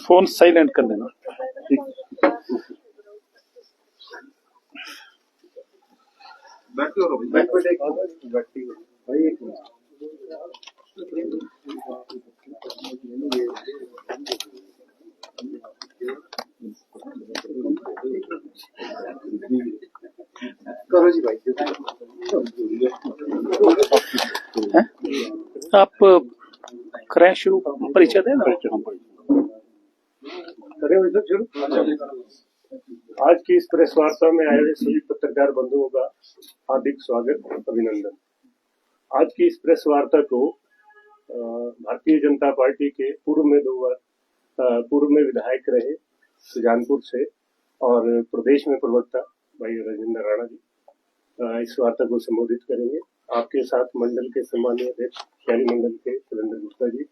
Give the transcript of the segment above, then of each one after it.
Phone silent कर देना। करो जी भाई। आप करें शुरू, परिचय देना। आज की इस प्रेस वार्ता में आए सभी पत्रकार बंधुओं का हार्दिक स्वागत, अभिनंदन। आज की इस प्रेस वार्ता को भारतीय जनता पार्टी के पूर्व में विधायक रहे सुजानपुर से और प्रदेश में प्रवक्ता भाई राजेंद्र राणा जी इस वार्ता को संबोधित करेंगे। आपके साथ मंडल के सम्मानीय अध्यक्ष शहरी मंडल के सुरेंद्र गुप्ता जी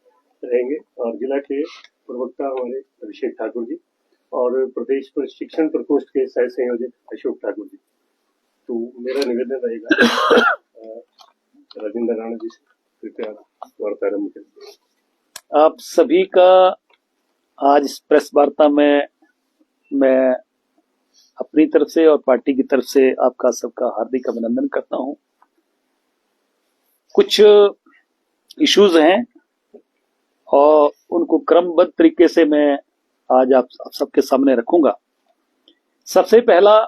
रहेंगे और जिला के प्रवक्ता हमारे अभिषेक ठाकुर जी और प्रदेश प्रशिक्षण प्रकोष्ठ के सह संयोजक अशोक ठाकुर जी। तो मेरा निवेदन रहेगा राजेंद्र राणा जी से कृपया वार्ता आरंभ करें। आप सभी का आज इस प्रेस वार्ता में मैं अपनी तरफ से और पार्टी की तरफ से आपका सबका हार्दिक अभिनंदन करता हूं। कुछ इश्यूज हैं और उनको क्रमबद्ध तरीके से मैं आज आप सबके सामने रखूंगा। सबसे पहला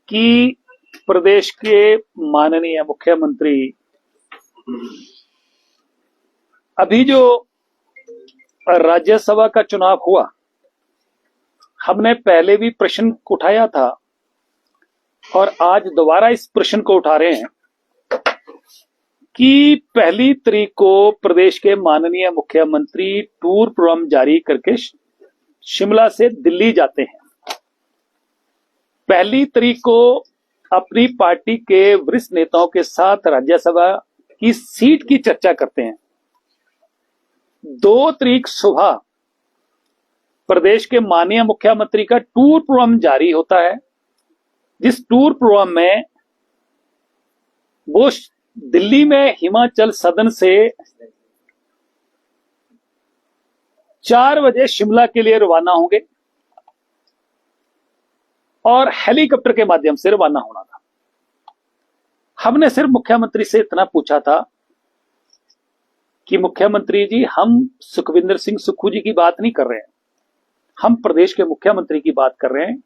कि प्रदेश के माननीय मुख्यमंत्री अभी जो राज्यसभा का चुनाव हुआ, हमने पहले भी प्रश्न उठाया था और आज दोबारा इस प्रश्न को उठा रहे हैं कि 1 तारीख को प्रदेश के माननीय मुख्यमंत्री टूर प्रोग्राम जारी करके शिमला से दिल्ली जाते हैं। 1 तारीख को अपनी पार्टी के वरिष्ठ नेताओं के साथ राज्यसभा की सीट की चर्चा करते हैं। 2 तारीख सुबह प्रदेश के माननीय मुख्यमंत्री का टूर प्रोग्राम जारी होता है, जिस टूर प्रोग्राम में वो दिल्ली में हिमाचल सदन से 4 बजे शिमला के लिए रवाना होंगे और हेलीकॉप्टर के माध्यम से रवाना होना था। हमने सिर्फ मुख्यमंत्री से इतना पूछा था कि मुख्यमंत्री जी, हम सुखविंदर सिंह सुक्खू जी की बात नहीं कर रहे हैं, हम प्रदेश के मुख्यमंत्री की बात कर रहे हैं,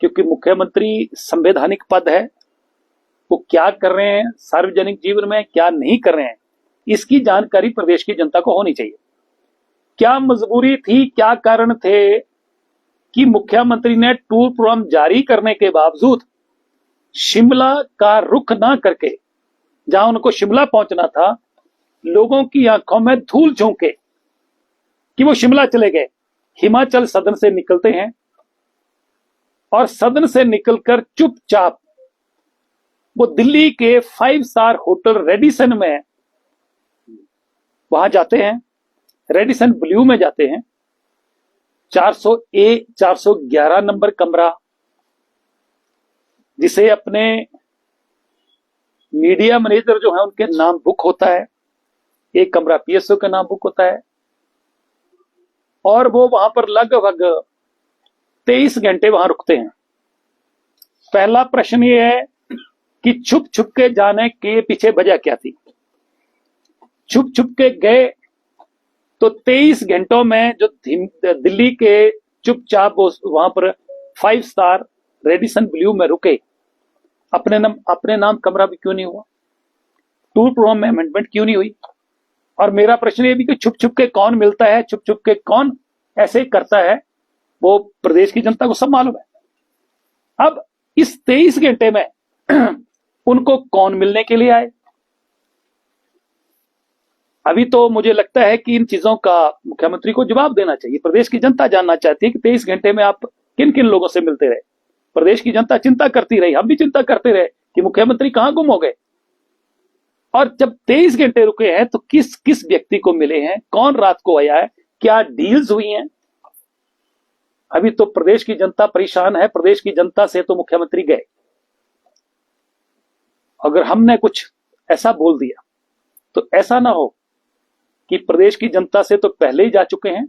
क्योंकि मुख्यमंत्री संवैधानिक पद है। वो क्या कर रहे हैं सार्वजनिक जीवन में, क्या नहीं कर रहे हैं, इसकी जानकारी प्रदेश की जनता को होनी चाहिए। क्या मजबूरी थी, क्या कारण थे कि मुख्यमंत्री ने टूर प्रोग्राम जारी करने के बावजूद शिमला का रुख ना करके, जहां उनको शिमला पहुंचना था, लोगों की आंखों में धूल झोंके कि वो शिमला चले गए। हिमाचल सदन से निकलते हैं और सदन से निकलकर चुपचाप वो दिल्ली के 5 स्टार होटल रेडिसन में वहां जाते हैं, रेडिसन ब्लू में जाते हैं। 411 नंबर कमरा, जिसे अपने मीडिया मैनेजर जो है उनके नाम बुक होता है, एक कमरा पीएसओ के नाम बुक होता है और वो वहां पर लगभग 23 घंटे वहां रुकते हैं। पहला प्रश्न ये है कि छुप छुप के जाने के पीछे वजह क्या थी। छुप छुप के गए तो 23 घंटों में जो दिल्ली के चुपचाप वहां पर 5 स्टार रेडिसन ब्लू में रुके, अपने नाम कमरा भी क्यों नहीं हुआ, टूर प्रोग्राम में अमेंडमेंट क्यों नहीं हुई। और मेरा प्रश्न ये भी कि छुप छुप के कौन मिलता है, छुप छुप के कौन ऐसे करता है, वो प्रदेश की जनता को सब मालूम है। अब इस 23 घंटे में उनको कौन मिलने के लिए आए। अभी तो मुझे लगता है कि इन चीजों का मुख्यमंत्री को जवाब देना चाहिए। प्रदेश की जनता जानना चाहती है कि 23 घंटे में आप किन किन लोगों से मिलते रहे। प्रदेश की जनता चिंता करती रही, हम भी चिंता करते रहे कि मुख्यमंत्री कहां गुम हो गए। और जब 23 घंटे रुके हैं तो किस किस व्यक्ति को मिले हैं, कौन रात को आया है, क्या डील्स हुई हैं। अभी तो प्रदेश की जनता परेशान है। प्रदेश की जनता से तो मुख्यमंत्री गए। अगर हमने कुछ ऐसा बोल दिया तो ऐसा ना हो कि प्रदेश की जनता से तो पहले ही जा चुके हैं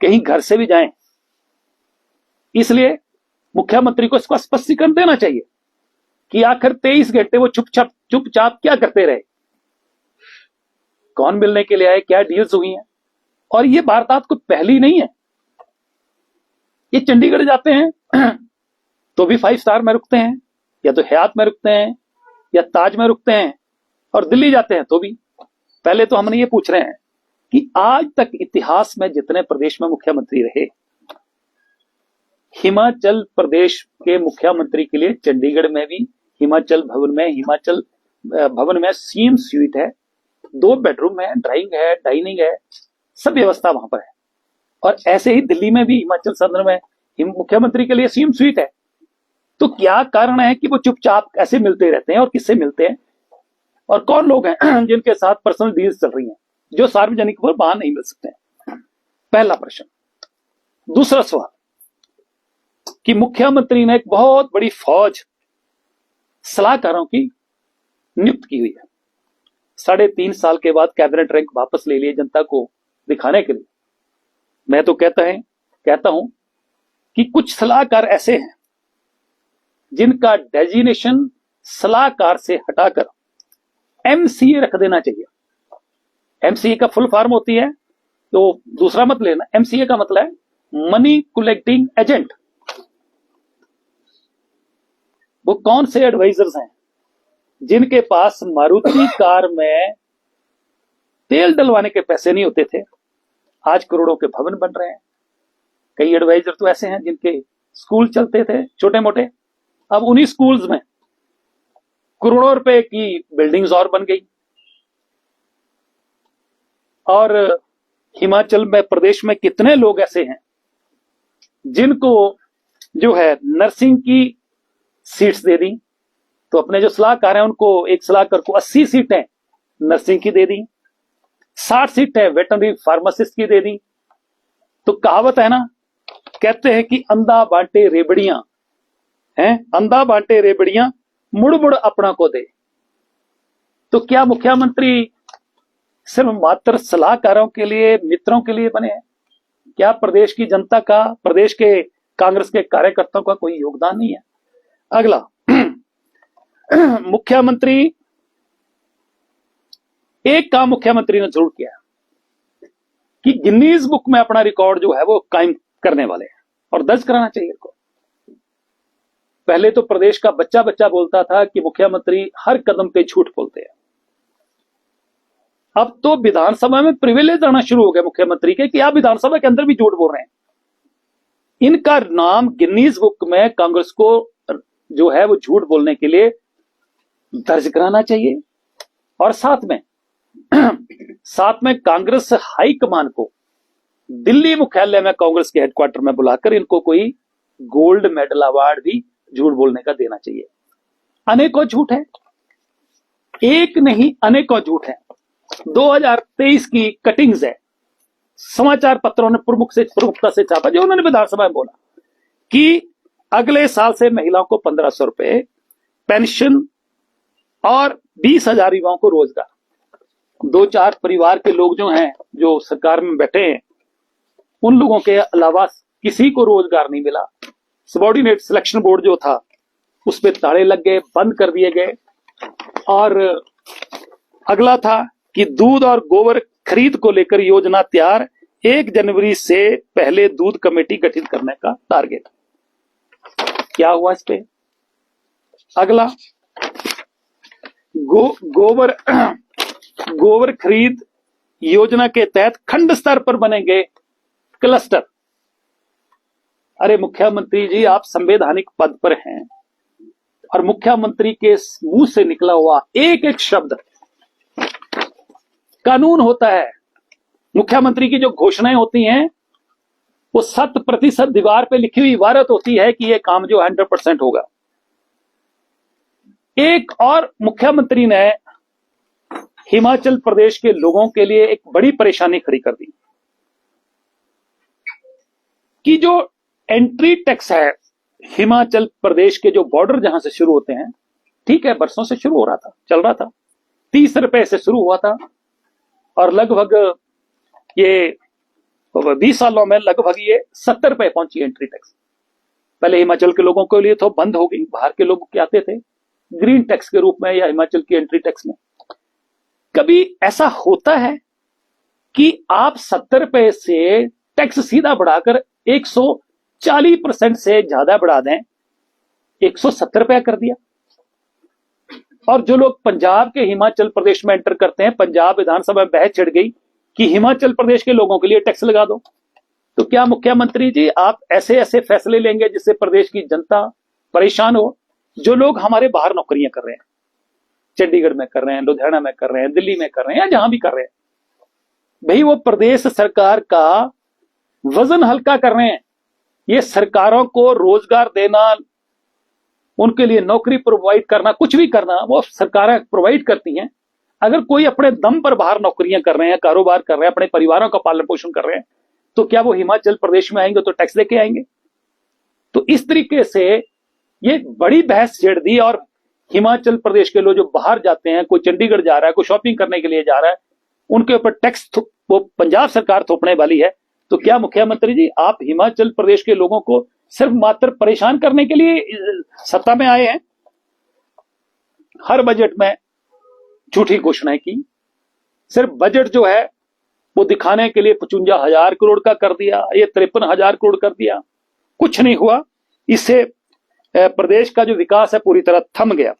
कहीं घर से भी जाएं। इसलिए मुख्यमंत्री को इसका स्पष्टीकरण देना चाहिए कि आखिर 23 घंटे वो चुपचाप क्या करते रहे, कौन मिलने के लिए आए, क्या डील्स हुई हैं। और ये वारदात को पहली नहीं है, ये चंडीगढ़ जाते हैं तो भी 5 स्टार में रुकते हैं, या तो हयात में रुकते हैं या ताज में रुकते हैं, और दिल्ली जाते हैं तो भी। पहले तो हमने ये पूछ रहे हैं कि आज तक इतिहास में जितने प्रदेश में मुख्यमंत्री रहे, हिमाचल प्रदेश के मुख्यमंत्री के लिए चंडीगढ़ में भी हिमाचल भवन में सीएम स्वीट है, 2 बेडरूम है, ड्राइंग है, डाइनिंग है, सब व्यवस्था वहां पर है। और ऐसे ही दिल्ली में भी हिमाचल सदन में मुख्यमंत्री के लिए सीएम स्वीट है। तो क्या कारण है कि वो चुपचाप ऐसे मिलते रहते हैं, और किससे मिलते हैं, और कौन लोग हैं जिनके साथ पर्सनल डील्स चल रही हैं जो सार्वजनिक पर बाहर नहीं मिल सकते हैं? पहला प्रश्न। दूसरा सवाल कि मुख्यमंत्री ने एक बहुत बड़ी फौज सलाहकारों की नियुक्त की हुई है। 3.5 साल के बाद कैबिनेट रैंक वापस ले लिए जनता को दिखाने के लिए। मैं तो कहता हूं कि कुछ सलाहकार ऐसे हैं जिनका डेजिग्नेशन सलाहकार से हटाकर एमसीए रख देना चाहिए। एमसीए का फुल फॉर्म होती है, तो दूसरा मत लेना, एमसीए का मतलब है मनी कलेक्टिंग एजेंट। वो कौन से एडवाइजर्स हैं जिनके पास मारुति कार में तेल डलवाने के पैसे नहीं होते थे, आज करोड़ों के भवन बन रहे हैं। कई एडवाइजर तो ऐसे हैं जिनके स्कूल चलते थे छोटे मोटे, अब उन्हीं स्कूल्स में करोड़ों रुपए की बिल्डिंग्स और बन गई। और हिमाचल में प्रदेश में कितने लोग ऐसे हैं जिनको जो है नर्सिंग की सीट्स दे दी, तो अपने जो सलाहकार हैं उनको, एक सलाहकार को 80 सीटें नर्सिंग की दे दी, 60 सीटें वेटरनरी फार्मासिस्ट की दे दी। तो कहावत है ना, कहते हैं कि अंधा बांटे रेबड़ियां हैं, अंधा बांटे रेबड़ियां मुड़ मुड़ अपना को दे। तो क्या मुख्यमंत्री सिर्फ मात्र सलाहकारों के लिए, मित्रों के लिए बने हैं? क्या प्रदेश की जनता का, प्रदेश के कांग्रेस के कार्यकर्ताओं का कोई योगदान नहीं है? अगला, मुख्यमंत्री, एक काम मुख्यमंत्री ने जरूर किया कि गिनीज बुक में अपना रिकॉर्ड जो है वो कायम करने वाले हैं, और दर्ज कराना चाहिए इनको। पहले तो प्रदेश का बच्चा बच्चा बोलता था कि मुख्यमंत्री हर कदम पे झूठ बोलते हैं। अब तो विधानसभा में प्रिविलेज आना शुरू हो गया मुख्यमंत्री के कि आप विधानसभा के अंदर भी झूठ बोल रहे हैं। इनका नाम गिनीज बुक में कांग्रेस को जो है वो झूठ बोलने के लिए दर्ज कराना चाहिए। और साथ में कांग्रेस हाईकमान को दिल्ली मुख्यालय में कांग्रेस के हेडक्वार्टर में बुलाकर इनको कोई गोल्ड मेडल अवार्ड भी झूठ बोलने का देना चाहिए। अनेकों झूठ है, एक नहीं अनेकों झूठ है। 2023 की कटिंग्स है, समाचार पत्रों ने प्रमुखता से छापा, जो उन्होंने विधानसभा में बोला कि अगले साल से महिलाओं को 1500 रुपए पेंशन और 20,000 युवाओं को रोजगार। 2-4 परिवार के लोग जो हैं, जो सरकार में बैठे हैं, उन लोगों के अलावा किसी को रोजगार नहीं मिला। सबॉर्डिनेट सिलेक्शन बोर्ड जो था उस पे ताले लग गए, बंद कर दिए गए। और अगला था कि दूध और गोबर खरीद को लेकर योजना तैयार, 1 जनवरी से पहले दूध कमेटी गठित करने का टारगेट। क्या हुआ इस पे? अगला, गोबर खरीद योजना के तहत खंड स्तर पर बनेंगे क्लस्टर। अरे मुख्यमंत्री जी, आप संवैधानिक पद पर हैं और मुख्यमंत्री के मुंह से निकला हुआ एक एक शब्द कानून होता है। मुख्यमंत्री की जो घोषणाएं होती हैं वो 100% दीवार पे लिखी हुई इबारत होती है कि ये काम जो 100% होगा। एक और मुख्यमंत्री ने हिमाचल प्रदेश के लोगों के लिए एक बड़ी परेशानी खड़ी कर दी कि जो एंट्री टैक्स है हिमाचल प्रदेश के, जो बॉर्डर जहां से शुरू होते हैं, ठीक है, बरसों से शुरू हो रहा था, चल रहा था, 30 रुपए से शुरू हुआ था और लगभग ये 20 सालों में लगभग ये 70 रुपए पहुंची एंट्री टैक्स। पहले हिमाचल के लोगों के लिए तो बंद हो गई, बाहर के लोग के आते थे ग्रीन टैक्स के रूप में या हिमाचल की एंट्री टैक्स में। कभी ऐसा होता है कि आप 70 रुपए से टैक्स सीधा बढ़ाकर 140% से ज्यादा बढ़ा दें, 170 रुपया कर दिया। और जो लोग पंजाब के हिमाचल प्रदेश में एंटर करते हैं, पंजाब विधानसभा में बहस छिड़ गई कि हिमाचल प्रदेश के लोगों के लिए टैक्स लगा दो। तो क्या मुख्यमंत्री जी आप ऐसे ऐसे फैसले लेंगे जिससे प्रदेश की जनता परेशान हो? जो लोग हमारे बाहर नौकरियां कर रहे हैं, चंडीगढ़ में कर रहे हैं, लुधियाना में कर रहे हैं, दिल्ली में कर रहे हैं, या जहां भी कर रहे हैं, भाई वो प्रदेश सरकार का वजन हल्का कर रहे हैं। ये सरकारों को रोजगार देना, उनके लिए नौकरी प्रोवाइड करना, कुछ भी करना वो सरकारें प्रोवाइड करती हैं। अगर कोई अपने दम पर बाहर नौकरियां कर रहे हैं, कारोबार कर रहे हैं, अपने परिवारों का पालन पोषण कर रहे हैं, तो क्या वो हिमाचल प्रदेश में आएंगे तो टैक्स देके आएंगे? तो इस तरीके से ये बड़ी बहस छेड़ दी। और हिमाचल प्रदेश के लोग जो बाहर जाते हैं, कोई चंडीगढ़ जा रहा है, कोई शॉपिंग करने के लिए जा रहा है, उनके ऊपर टैक्स वो पंजाब सरकार थोपने वाली है। तो क्या मुख्यमंत्री जी आप हिमाचल प्रदेश के लोगों को सिर्फ मात्र परेशान करने के लिए सत्ता में आए हैं? हर बजट में झूठी घोषणाएं की, सिर्फ बजट जो है वो दिखाने के लिए 55,000 करोड़ का कर दिया, ये 53,000 करोड़ कर दिया, कुछ नहीं हुआ। इससे प्रदेश का जो विकास है पूरी तरह थम गया।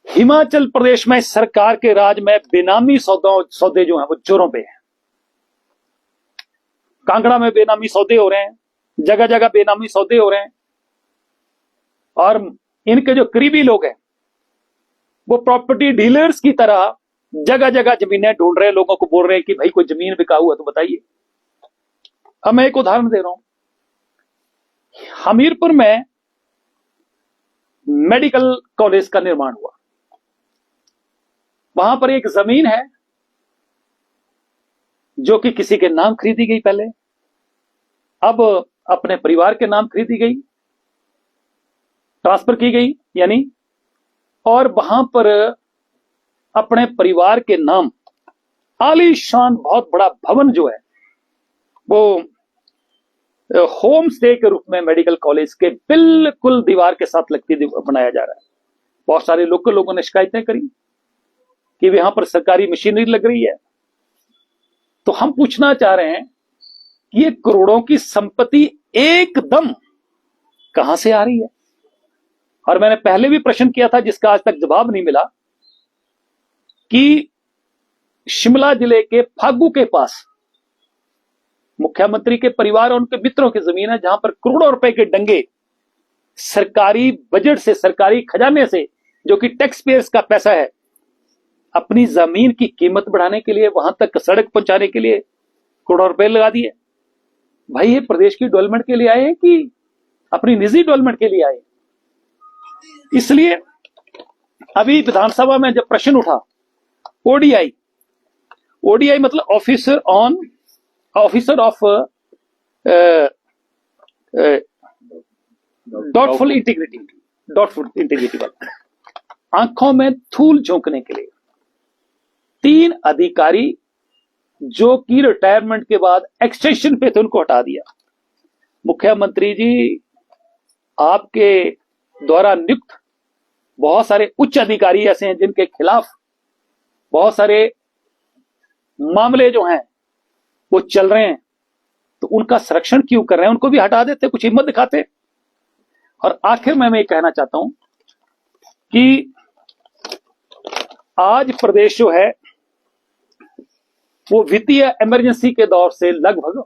हिमाचल प्रदेश में सरकार के राज में बेनामी सौदे जो हैं वो जोरों पे हैं। कांगड़ा में बेनामी सौदे हो रहे हैं, जगह जगह बेनामी सौदे हो रहे हैं। और इनके जो करीबी लोग हैं वो प्रॉपर्टी डीलर्स की तरह जगह जगह जमीनें ढूंढ रहे हैं, लोगों को बोल रहे हैं कि भाई कोई जमीन बिकाऊ है तो बताइए। अब मैं एक उदाहरण दे रहा हूं। हमीरपुर में मेडिकल कॉलेज का निर्माण हुआ। वहां पर एक जमीन है जो कि किसी के नाम खरीदी गई, पहले अब अपने परिवार के नाम खरीदी गई, ट्रांसफर की गई यानी, और वहां पर अपने परिवार के नाम आलीशान बहुत बड़ा भवन जो है वो होम स्टे के रूप में मेडिकल कॉलेज के बिल्कुल दीवार के साथ लगती बनाया जा रहा है। बहुत सारे लोगों ने शिकायतें करी कि वहां पर सरकारी मशीनरी लग रही है। तो हम पूछना चाह रहे हैं कि ये करोड़ों की संपत्ति एकदम कहां से आ रही है? और मैंने पहले भी प्रश्न किया था जिसका आज तक जवाब नहीं मिला कि शिमला जिले के फागू के पास मुख्यमंत्री के परिवार और उनके मित्रों की जमीन है, जहां पर करोड़ों रुपए के डंगे सरकारी बजट से, सरकारी खजाने से, जो कि टैक्स पेयर्स का पैसा है, अपनी जमीन की कीमत बढ़ाने के लिए, वहां तक सड़क पहुंचाने के लिए करोड़ों रुपए लगा दिए। भाई ये प्रदेश की डेवलपमेंट के लिए आए हैं कि अपनी निजी डेवलपमेंट के लिए आए? इसलिए अभी विधानसभा में जब प्रश्न उठा ओडीआई मतलब ऑफिसर ऑफ डाउटफुल इंटीग्रिटी वाला, आंखों में धूल झोंकने के लिए 3 अधिकारी जो कि रिटायरमेंट के बाद एक्सटेंशन पे थे उनको हटा दिया। मुख्यमंत्री जी आपके द्वारा नियुक्त बहुत सारे उच्च अधिकारी ऐसे हैं जिनके खिलाफ बहुत सारे मामले जो हैं वो चल रहे हैं, तो उनका संरक्षण क्यों कर रहे हैं? उनको भी हटा देते, कुछ हिम्मत दिखाते। और आखिर में मैं ये कहना चाहता हूं कि आज प्रदेश जो है वो वित्तीय इमरजेंसी के दौर से लगभग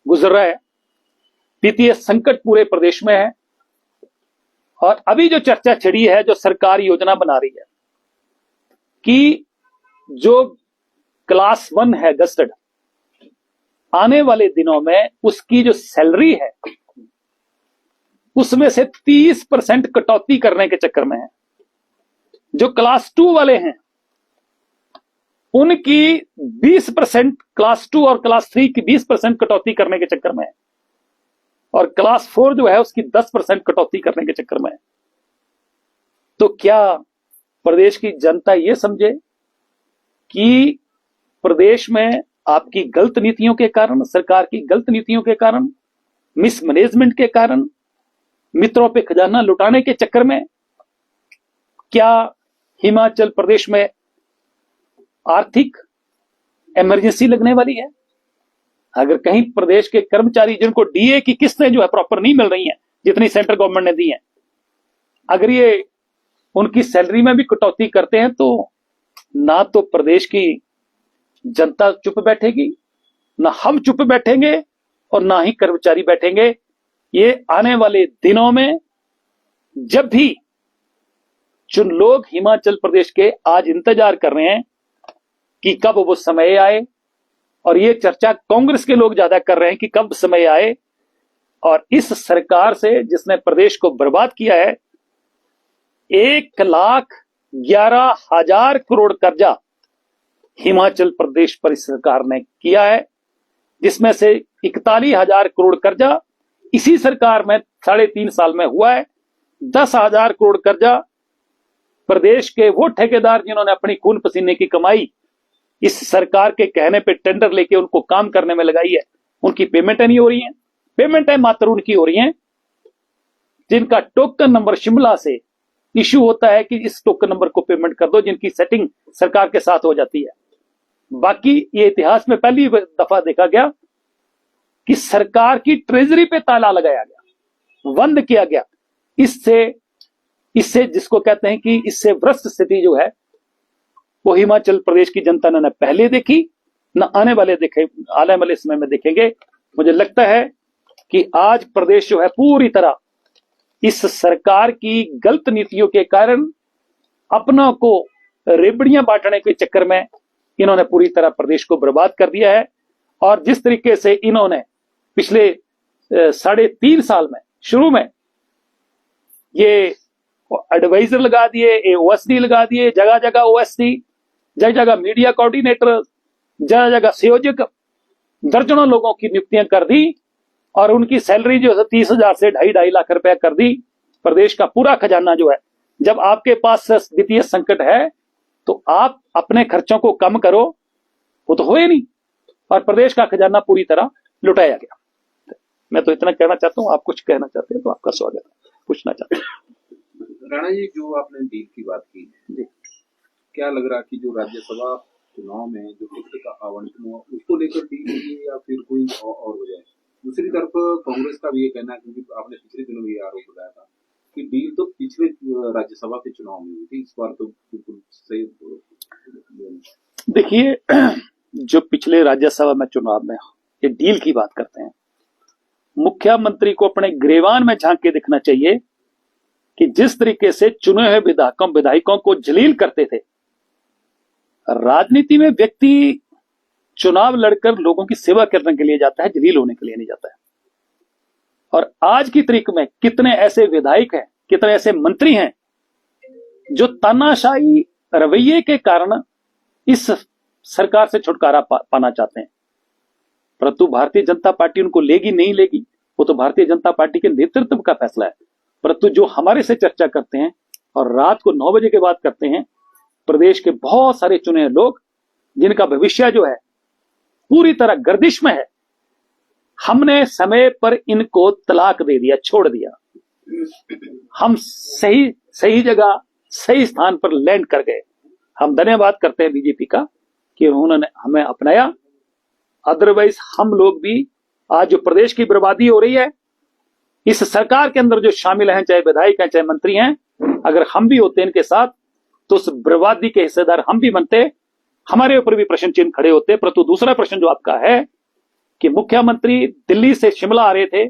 गुजर रहा है। वित्तीय संकट पूरे प्रदेश में है। और अभी जो चर्चा छिड़ी है, जो सरकार योजना बना रही है कि जो क्लास 1 है गस्टेड, आने वाले दिनों में उसकी जो सैलरी है उसमें से 30% कटौती करने के चक्कर में है। जो क्लास 2 वाले हैं उनकी 20%, क्लास 2 और क्लास 3 की 20% कटौती करने के चक्कर में है, और क्लास 4 जो है उसकी 10% कटौती करने के चक्कर में है। तो क्या प्रदेश की जनता ये समझे कि प्रदेश में आपकी गलत नीतियों के कारण, सरकार की गलत नीतियों के कारण, मिसमैनेजमेंट के कारण, मित्रों पे खजाना लुटाने के चक्कर में क्या हिमाचल प्रदेश में आर्थिक इमरजेंसी लगने वाली है? अगर कहीं प्रदेश के कर्मचारी जिनको डीए की किस्तें जो है प्रॉपर नहीं मिल रही हैं, जितनी सेंट्रल गवर्नमेंट ने दी है, अगर ये उनकी सैलरी में भी कटौती करते हैं तो ना तो प्रदेश की जनता चुप बैठेगी, ना हम चुप बैठेंगे और ना ही कर्मचारी बैठेंगे। ये आने वाले दिनों में जब भी जो लोग हिमाचल प्रदेश के आज इंतजार कर रहे हैं कि कब वो समय आए, और ये चर्चा कांग्रेस के लोग ज्यादा कर रहे हैं कि कब समय आए, और इस सरकार से जिसने प्रदेश को बर्बाद किया है, 1,11,000 करोड़ कर्जा हिमाचल प्रदेश पर इस सरकार ने किया है, जिसमें से 41,000 करोड़ कर्जा इसी सरकार में 3.5 साल में हुआ है। 10,000 करोड़ कर्जा प्रदेश के वो ठेकेदार जिन्होंने अपनी खून पसीने की कमाई इस सरकार के कहने पे टेंडर लेके उनको काम करने में लगाई है, उनकी पेमेंटें नहीं हो रही हैं। पेमेंटें मात्र उनकी हो रही हैं जिनका टोकन नंबर शिमला से इश्यू होता है कि इस टोकन नंबर को पेमेंट कर दो, जिनकी सेटिंग सरकार के साथ हो जाती है। बाकी ये इतिहास में पहली दफा देखा गया कि सरकार की ट्रेजरी पे ताला लगाया गया, बंद किया गया। इससे जिसको कहते हैं कि इससे भ्रष्ट स्थिति जो है वो हिमाचल प्रदेश की जनता ने न पहले देखी, न आने वाले समय में देखेंगे। मुझे लगता है कि आज प्रदेश जो है पूरी तरह इस सरकार की गलत नीतियों के कारण अपनों को रेबड़ियां बांटने के चक्कर में इन्होंने पूरी तरह प्रदेश को बर्बाद कर दिया है। और जिस तरीके से इन्होंने पिछले 3.5 साल में शुरू में ये एडवाइजर लगा दिए, ओएसडी लगा दिए, जगह जगह ओएसडी, जगह जगह मीडिया कोऑर्डिनेटर, जगह जगह संयोजक, दर्जनों लोगों की नियुक्तियां कर दी और उनकी सैलरी जो है 30,000 से 2.5 लाख रुपए कर दी। प्रदेश का पूरा खजाना जो है, जब आपके पास वित्तीय संकट है तो आप अपने खर्चों को कम करो, वो तो हुए नहीं और प्रदेश का खजाना पूरी तरह लुटाया गया। मैं तो इतना कहना चाहता हूं, आप कुछ कहना चाहते हैं तो आपका स्वागत है, पूछना चाहते हैं। राणा जी, जो आपने डील की बात की है, क्या लग रहा कि जो राज्यसभा चुनाव में जो टिकट का आवंटन हुआ उसको लेकर डील हुई है या फिर कोई और वजह है? दूसरी तरफ कांग्रेस का भी ये कहना है, क्योंकि आपने पिछले दिनों में ये आरोप लगाया था कि डील तो पिछले राज्यसभा के चुनाव में हुई थी, इस बार तो बिल्कुल सही। देखिए, जो पिछले राज्यसभा में चुनाव में ये डील की बात करते हैं, मुख्यमंत्री को अपने ग्रेवान में झांक के देखना चाहिए कि जिस तरीके से चुने हुए विधायकों को जलील करते थे। राजनीति में व्यक्ति चुनाव लड़कर लोगों की सेवा करने के लिए जाता है, जलील होने के लिए नहीं जाता है। और आज की तारीख में कितने ऐसे विधायक हैं, कितने ऐसे मंत्री हैं जो तानाशाही रवैये के कारण इस सरकार से छुटकारा पाना चाहते हैं, परंतु भारतीय जनता पार्टी उनको लेगी नहीं लेगी, वो तो भारतीय जनता पार्टी के नेतृत्व का फैसला है। परंतु जो हमारे से चर्चा करते हैं और रात को 9 बजे के बाद करते हैं, प्रदेश के बहुत सारे चुने लोग जिनका भविष्य जो है पूरी तरह गर्दिश में है, हमने समय पर इनको तलाक दे दिया, छोड़ दिया। हम सही जगह सही स्थान पर लैंड कर गए। हम धन्यवाद करते हैं बीजेपी का कि उन्होंने हमें अपनाया। अदरवाइज हम लोग भी आज जो प्रदेश की बर्बादी हो रही है, इस सरकार के अंदर जो शामिल हैं, चाहे विधायक हैं चाहे मंत्री हैं, अगर हम भी होते इनके साथ तो उस बर्बादी के हिस्सेदार हम भी बनते, हमारे ऊपर भी प्रश्न चिन्ह खड़े होते। परंतु दूसरा प्रश्न जो आपका है कि मुख्यमंत्री दिल्ली से शिमला आ रहे थे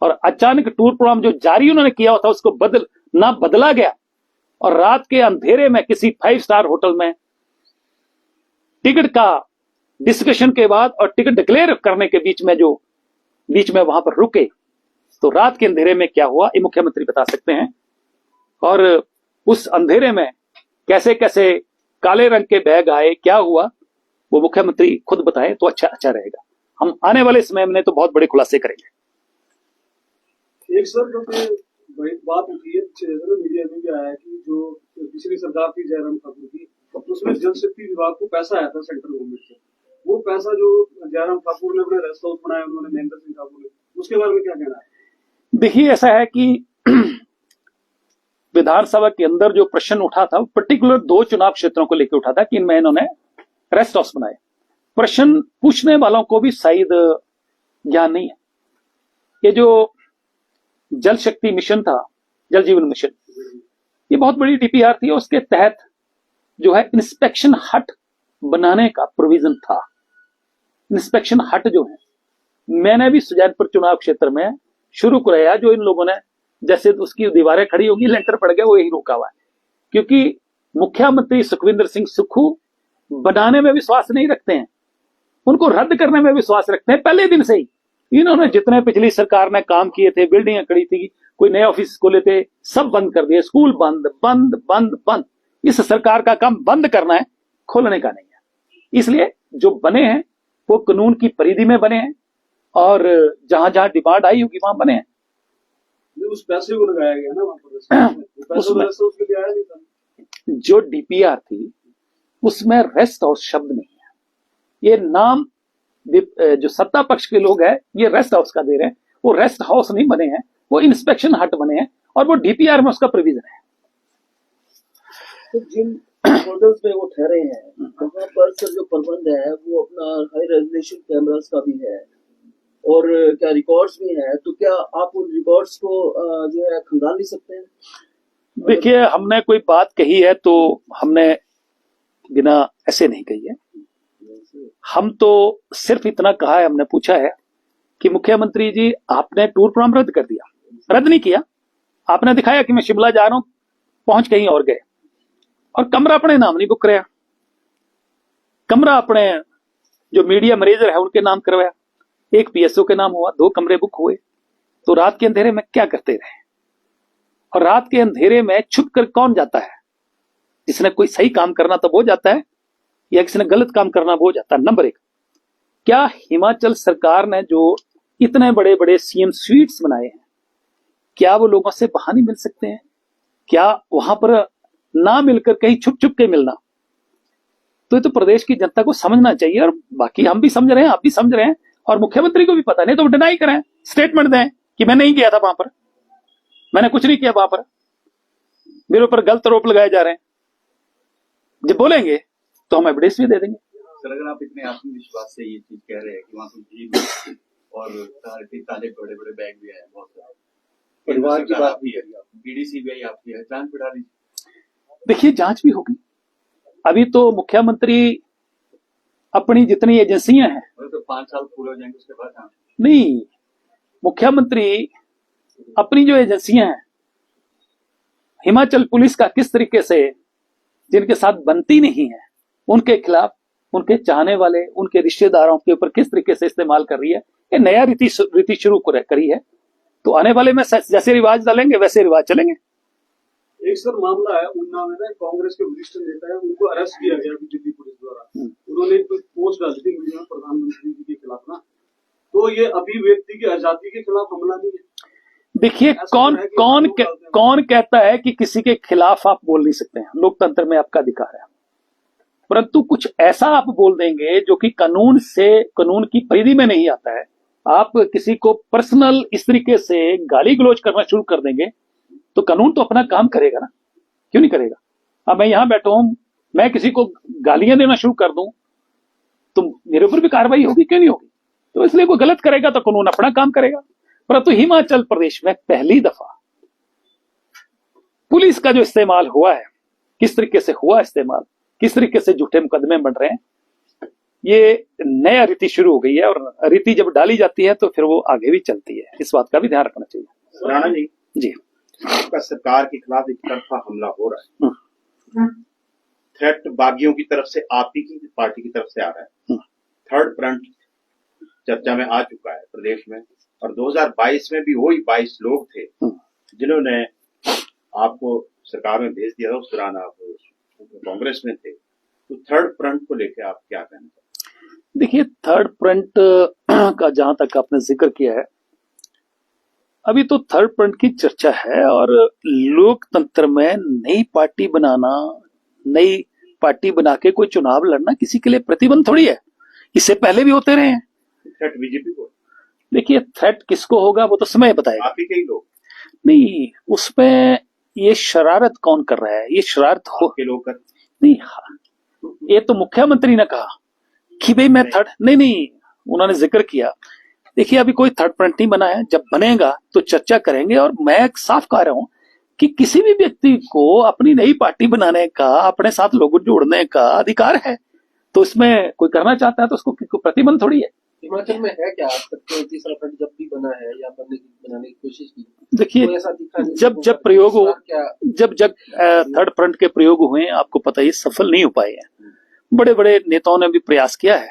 और अचानक टूर प्रोग्राम जो जारी उन्होंने किया था उसको बदला गया और रात के अंधेरे में किसी 5 स्टार होटल में टिकट का डिस्कशन के बाद और टिकट डिक्लेयर करने के बीच में वहां पर रुके, तो रात के अंधेरे में क्या हुआ ये मुख्यमंत्री बता सकते हैं। और उस अंधेरे में कैसे कैसे काले रंग के बैग आए, क्या हुआ, वो मुख्यमंत्री खुद बताएं तो अच्छा रहेगा। हम आने वाले समय में तो बहुत बड़े खुलासे करेंगे। एक सर जो बात उठी है मीडिया में भी आया है कि जो पिछली सरकार थी जयराम ठाकुर की, उसमें जल शक्ति विभाग को पैसा आया था सेंट्रल गवर्नमेंट से, वो पैसा जो जयराम ठाकुर ने अपने रेस्ट हाउस बनाया, उन्होंने महेंद्र सिंह ठाकुर ने, उसके बारे में क्या कहना है? देखिए, ऐसा है कि विधानसभा के अंदर जो प्रश्न उठा था, पर्टिकुलर 2 चुनाव क्षेत्रों को लेकर उठा था कि इनमें इन्होंने रेस्ट हाउस बनाए। प्रश्न पूछने वालों को भी शायद ज्ञान नहीं है। ये जो जल शक्ति मिशन था, जल जीवन मिशन, ये बहुत बड़ी डीपीआर थी। उसके तहत जो है इंस्पेक्शन हट बनाने का प्रोविजन था। इंस्पेक्शन हट जो है, मैंने भी सुजानपुर चुनाव क्षेत्र में शुरू कराया। जो इन लोगों ने, जैसे उसकी दीवारें खड़ी होगी, लेंटर पड़ गया, वो यही रुका हुआ है। क्योंकि मुख्यमंत्री सुखविंदर सिंह सुक्खू बनाने में विश्वास नहीं रखते हैं, उनको रद्द करने में विश्वास रखते हैं। पहले दिन से ही इन्होंने जितने पिछली सरकार ने काम किए थे, बिल्डिंगें खड़ी थी, कोई नए ऑफिस खोले थे, सब बंद कर दिए। स्कूल बंद बंद बंद बंद। इस सरकार का काम बंद करना है, खोलने का नहीं है। इसलिए जो बने हैं वो कानून की परिधि में बने हैं और जहां जहां डिमांड आई होगी वहां बने हैं। उस पैसे को लगाया गया ना वहां पर, उसमें उसके लिए आया नहीं था। जो डीपीआर थी उसमें रेस्ट हाउस शब्द नहीं है। ये नाम जो सत्ता पक्ष के लोग हैं ये रेस्ट हाउस का दे रहे हैं। वो रेस्ट हाउस नहीं बने हैं, वो इंस्पेक्शन हट बने हैं और वो डीपीआर में उसका प्रोविजन है। तो जिन होटल्स में वो ठहरे हैं वहाँ पर सर जो प्रबंध है वो अपना हाई रेजोल्यूशन कैमरास का भी है और क्या रिकॉर्ड्स भी हैं, तो क्या आप उन रिकॉर्ड्स को जो है खंगाल नहीं सकते हैं? देखिए, हमने कोई बात कही है तो हमने बिना ऐसे नहीं कही है। हम तो सिर्फ इतना कहा है, हमने पूछा है कि मुख्यमंत्री जी आपने टूर प्रोग्राम रद्द कर दिया। रद्द नहीं किया, आपने दिखाया कि मैं शिमला जा रहा हूं, पहुंच कहीं और गए, और कमरा अपने नाम नहीं बुक कराया। कमरा अपने जो मीडिया मैनेजर है उनके नाम करवाया, एक पीएसओ के नाम हुआ, 2 कमरे बुक हुए। तो रात के अंधेरे में क्या करते रहे? और रात के अंधेरे में छुप कर कौन जाता है? जिसने कोई सही काम करना तो वो जाता है, या किसने गलत काम करना वो जाता है। नंबर 1, क्या हिमाचल सरकार ने जो इतने बड़े बड़े सीएम स्वीट्स बनाए हैं, क्या वो लोगों से बाहर नहीं मिल सकते हैं? क्या वहां पर ना मिलकर कहीं छुप छुप के मिलना? तो ये तो प्रदेश की जनता को समझना चाहिए, और बाकी हम भी समझ रहे हैं, आप भी समझ रहे हैं, और मुख्यमंत्री को भी पता नहीं तो वो डिनाई करें, स्टेटमेंट दें कि मैं नहीं गया था वहां पर, मैंने कुछ नहीं किया वहां पर, मेरे ऊपर गलत आरोप लगाए जा रहे हैं। जब बोलेंगे तो हम एविडेंस भी दे देंगे। सर, अगर आप इतने आत्मविश्वास से ये चीज कह रहे हैं कि वहाँ कुछ और ताले बड़े बड़े बैग भी आए, बहुत सारे, परिवार की बात भी है, बीडीसीबीआई आपकी है, जांच बिठा लीजिए। देखिए, जांच भी होगी। अभी तो मुख्यमंत्री अपनी जितनी एजेंसियां हैं, तो 5 साल पूरे हो जाएंगे उसके बाद नहीं, मुख्यमंत्री अपनी जो एजेंसियां हैं, हिमाचल पुलिस का किस तरीके से, जिनके साथ बनती नहीं है, उनके खिलाफ, उनके चाहने वाले, उनके रिश्तेदारों के ऊपर किस तरीके से इस्तेमाल कर रही है, ये नया रीति शुरू करी है। तो आने वाले में जैसे रिवाज डालेंगे वैसे रिवाज चलेंगे। एक सर मामला है उन्ना में ना, कांग्रेस के वरिष्ठ नेता है, उनको अरेस्ट किया गया दिल्ली पुलिस द्वारा। उन्होंने एक पोस्ट डाली थी मीडिया में प्रधानमंत्री जी के खिलाफ ना, तो ये अभिव्यक्ति की आजादी के खिलाफ हमला नहीं है? देखिए, कौन कहता है कि किसी के खिलाफ आप बोल नहीं सकते हैं? लोकतंत्र में आपका अधिकार है, परंतु कुछ ऐसा आप बोल देंगे जो कि कानून की परिधि में नहीं आता है। आप किसी को पर्सनल इस तरीके से गाली गलौज करना शुरू कर देंगे तो कानून तो अपना काम करेगा ना, क्यों नहीं करेगा? अब मैं यहां बैठा हूं, मैं किसी को गालियां देना शुरू कर दूं तो मेरे ऊपर भी कार्रवाई होगी, क्यों नहीं होगी? तो इसलिए कोई गलत करेगा तो कानून अपना काम करेगा। परंतु हिमाचल प्रदेश में पहली दफा पुलिस का जो इस्तेमाल हुआ है, किस तरीके से हुआ इस्तेमाल, किस तरीके से झूठे मुकदमे बन रहे हैं, ये नया रीति शुरू हो गई है, और रीति जब डाली जाती है तो फिर वो आगे भी चलती है। इस बात का भी ध्यान रखना चाहिए। राणा जी, जी, आपका सरकार के खिलाफ एक तरफा हमला हो रहा है, थ्रेट बागियों की तरफ से, आप ही की पार्टी की तरफ से आ रहा है। थर्ड फ्रंट चर्चा में आ चुका है प्रदेश में, और 2022 में भी वही 22 लोग थे जिन्होंने आपको सरकार में भेज दिया था। उस दौरान आप कांग्रेस में थे, तो थर्ड फ्रंट को लेकर आप क्या कहना चाहते हैं? देखिए, थर्ड फ्रंट का जहां तक आपने जिक्र किया है, अभी तो थर्ड फ्रंट की चर्चा है, और लोकतंत्र में नई पार्टी बनाना, नई पार्टी बना के कोई चुनाव लड़ना किसी के लिए प्रतिबंध थोड़ी है। इससे पहले भी होते रहे हैं। थ्रेट बीजेपी को, देखिए थ्रेट किसको होगा वो तो समय बताएगा। आप ही के ही लोग, नहीं, उसमें ये शरारत कौन कर रहा है? ये शरारत हो आपके लोग कर, नहीं, ये तो मुख्यमंत्री ने कहा कि भाई मैं थर्ड नहीं, उन्होंने जिक्र किया। देखिए अभी कोई थर्ड फ्रंट नहीं बना है, जब बनेगा तो चर्चा करेंगे। और मैं साफ कह रहा हूं कि किसी भी व्यक्ति को अपनी नई पार्टी बनाने का, अपने साथ लोगों जोड़ने का अधिकार है। तो इसमें कोई करना चाहता है तो उसको प्रतिबंध थोड़ी है। हिमाचल में है क्या आज तक तीसरा फ्रंट जब भी बना है या बनाने की कोशिश की? देखिए कोई ऐसा दिखा नहीं जब प्रयोग हो, क्या जब थर्ड फ्रंट के प्रयोग हुए, आपको पता है सफल नहीं हो पाए हैं। बड़े बड़े नेताओं ने भी प्रयास किया है।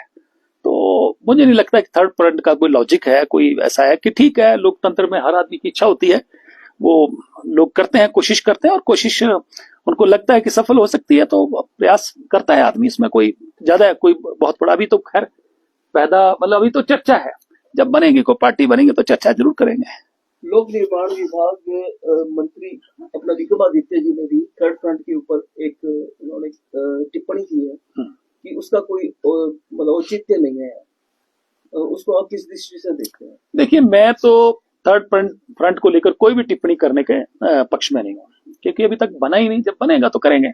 तो मुझे नहीं लगता कि थर्ड फ्रंट का कोई लॉजिक है, कोई ऐसा है कि ठीक है, लोकतंत्र में हर आदमी की इच्छा होती है, वो लोग करते हैं, कोशिश करते हैं, और कोशिश उनको लगता है कि सफल हो सकती है तो प्रयास करता है आदमी। इसमें कोई ज्यादा कोई बहुत बड़ा अभी तो खैर पैदा मतलब अभी तो चर्चा है। जब बनेगी कोई पार्टी बनेगी तो चर्चा जरूर करेंगे। लोक निर्माण विभाग मंत्री अपना विक्रमादित्य जी ने भी थर्ड फ्रंट के ऊपर एक उन्होंने टिप्पणी की है कि उसका कोई मतलब औचित्य नहीं है। उसको आप किस दृष्टि से देखते हैं? देखिए मैं तो थर्ड फ्रंट को लेकर कोई भी टिप्पणी करने के पक्ष में नहीं हूँ, क्योंकि अभी तक बना ही नहीं। जब बनेगा तो करेंगे।